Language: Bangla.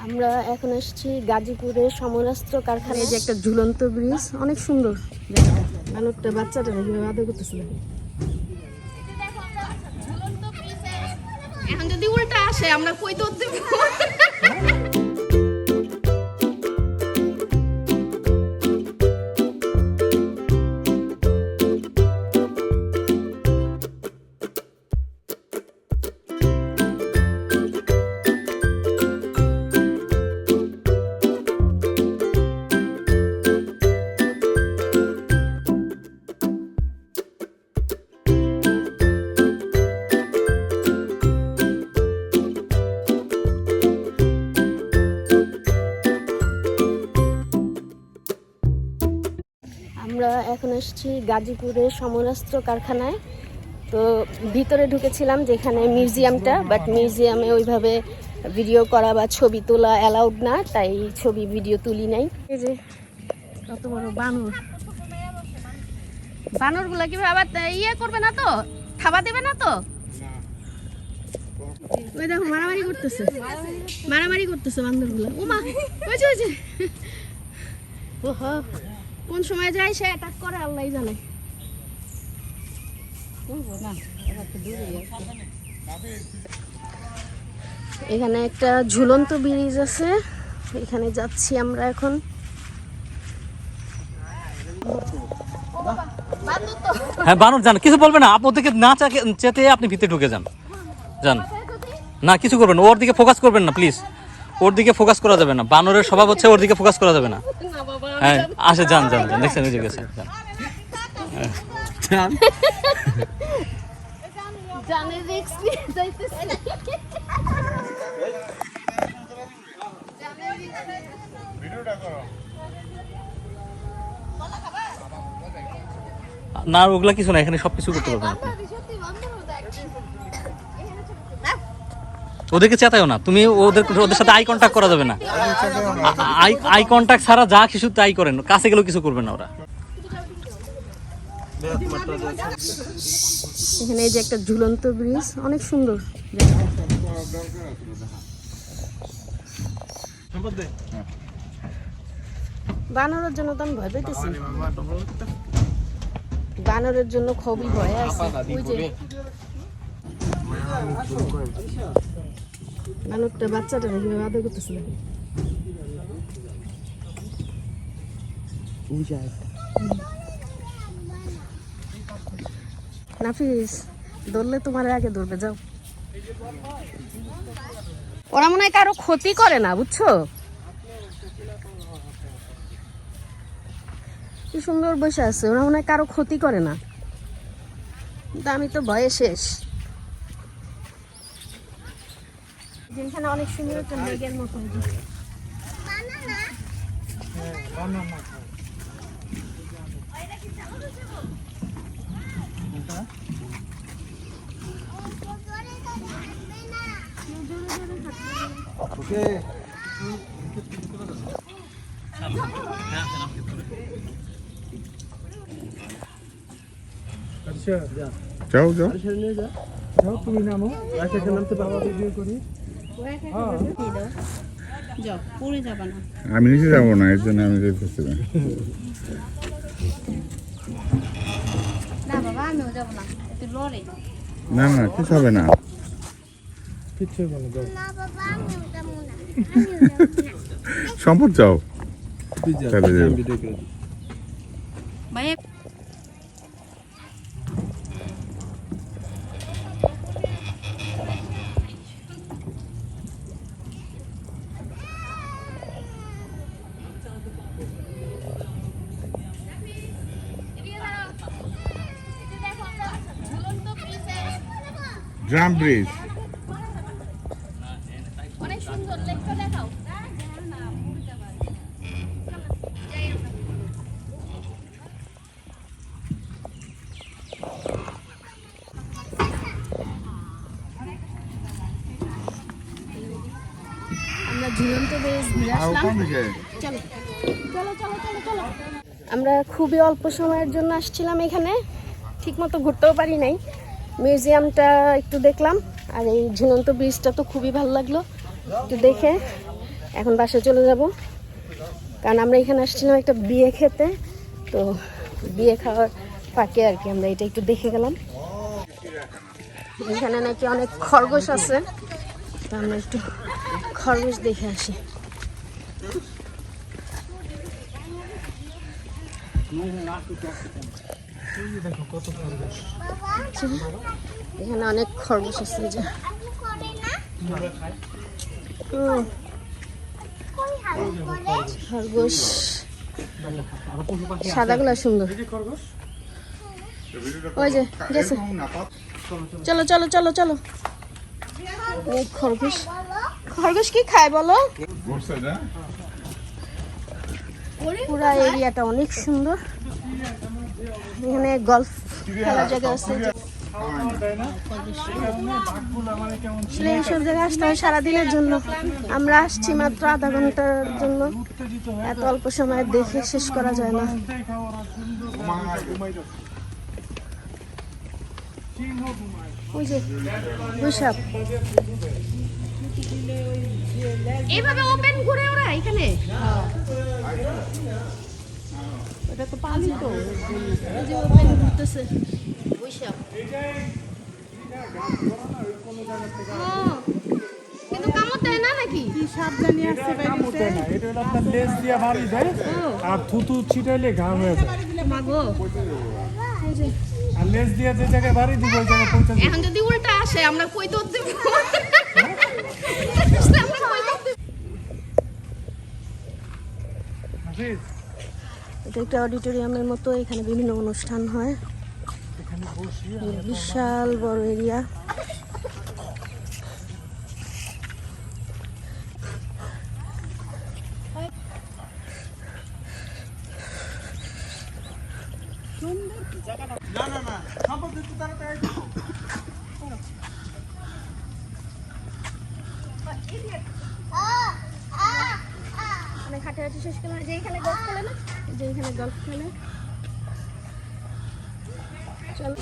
আমরা এখন এসেছি গাজীপুরের সমরাস্ত্র কারখানায়, যে একটা ঝুলন্ত ব্রিজ, অনেক সুন্দর জায়গাটা। বানরটা বাচ্চাটা কিভাবে আদর করতেছিল। এখন যদি উল্টা আসে আমরা কই তো দেব। আমরা এখন এসেছি গাজীপুরের সমরাস্ত্র কারখানায়। তো ভিতরে ঢুকেছিলাম যেখানে মিউজিয়ামটা, বাট মিউজিয়ামে ওইভাবে ভিডিও করা বা ছবি তোলা অ্যালাউড না, তাই ছবি ভিডিও তুলি নাই। এই যে কত বড় বানর, বানরগুলা কি আবার ইয়ে করবে না তো, খাবার দেবে না তো? ওই দেখো মারামারি করতেছে, মারামারি করতেছে বান্দরগুলা। ওমা ওই যে ওই যে, ওহো কোন সময় যায় সে অ্যাটাক করে আল্লাহই জানে। এখানে একটা ঝুলন্ত ব্রিজ আছে, এখানে যাচ্ছি আমরা এখন। হ্যাঁ বানর যান, কিছু বলবে না, আপনি ওদেরকে না চেতে আপনি ভিতরে ঢুকে যান। যান না, কিছু করবেন, ওর দিকে ফোকাস করবেন না প্লিজ, ওর দিকে ফোকাস করা যাবে না। বানরের স্বভাব হচ্ছে ওর দিকে ফোকাস করা যাবে না। হ্যাঁ আসে, যান যান যান, দেখছেন ওই গেছে, যান। না ওগুলা কিছু না, এখানে সবকিছু করতে পারবেন আপনি। ওদেরকে চেতায়ও না তুমি, ওদের সাথে আই কন্ট্যাক্ট করা যাবে না। আই কন্ট্যাক্ট ছাড়া যা কিছু তাই করেন, কাছে গেলেও কিছু করবেন না ওরা। এখানে এই যে একটা ঝুলন্ত ব্রিজ, অনেক সুন্দর জায়গাটা। বানরের জন্য তো আমি ভয় পেতেছি, বানরের জন্য খুবই ভয় আছে। ওই যে বানরটা বাচ্চাটা কিভাবে আদর করতেছিল। নাফিস ধরলে তোমার আগে ধরবে, যাও। ওরা মনে হয় কারো ক্ষতি করে না, বুঝছো? কি সুন্দর বসে আছে, ওরা মনে হয় কারো ক্ষতি করে না, কিন্তু আমি তো ভয়ে শেষ। যেখানে অনেক সুন্দর একটা মেঘের মতো। যাও যাও, তুমি নামো, একা নামতে বাবা ভিডিও করি। যাও, পড়ে যাবা না। আমি নিচে যাবো না, এর জন্য আমি যেতেছি না। না বাবা আমিও যাবো না, একটু লড়ে। না না, কিছু হবে না। কিচ্ছু বলো, যাও। সম্পদ যাও, তুই যা, তাহলে যাও। ভিডিও করে দিই। ভাই ড্রাম ব্রিজ, অনেক সুন্দর, লেকটা দেখাও। আমরা ঝুলন্ত ব্রিজ ঘুরে আসলাম। চলো চলো চলো চলো চলো। আমরা খুবই অল্প সময়ের জন্য আসছিলাম এখানে, ঠিকমতো ঘুরতেও পারি নাই। মিউজিয়ামটা একটু দেখলাম, আর এই ঝুলন্ত ব্রিজটা তো খুবই ভালো লাগলো একটু দেখে। এখন বাসায় চলে যাব, কারণ আমরা এখানে আসছিলাম একটা বিয়ে খেতে। তো বিয়ে খাওয়ার ফাঁকে আর কি আমরা এটা একটু দেখে গেলাম। এখানে নাকি অনেক খরগোশ আছে, তো আমরা একটু খরগোশ দেখে আসি। এখানে অনেক খরগোশ আছে যে খরগোশ, সাদাগুলা সুন্দর। ওই যে গেছে, চলো চলো চলো চলো। অনেক খরগোশ। খরগোশ কি খায় বলো? পুরা এরিয়াটা অনেক সুন্দর। এখানে গলফ খেলার জায়গা আছে। এইসব জায়গায় আসতে হয় সারাদিনের জন্য, আমরা আসছি মাত্র আধা ঘন্টার জন্য। এত অল্প সময় দেখে শেষ করা যায় না। ওই যে বৈশাখ এইভাবে ওপেন ঘুরে ওরা এখানে। এটা তো পানি, তো এই যে ওপেন ঘুরতেছে বৈশাখ। কিন্তু কামড় দেয় না নাকি? কি সাপ জানি আসছে বাইরে না, এটা হলো আপনার লেজ দিয়ে বাড়ি দেয় আর থুতু ছিটাইলে ঘাম হয়ে যায়। মাগো আর লেজ দিয়ে যে জায়গায় বাড়ি দিব ওই জায়গায় পৌঁছে এখন যদি উল্টা আসে আমরা কই তো দেব। এটা একটা অডিটোরিয়ামের মতো, এখানে বিভিন্ন অনুষ্ঠান হয়। বিশাল বড় এরিয়া। অনেক হাঁটাহাঁটি শেষ করলাম। যে এখানে গল্ফ খেলে না, যে এখানে গল্ফ খেলে। চলো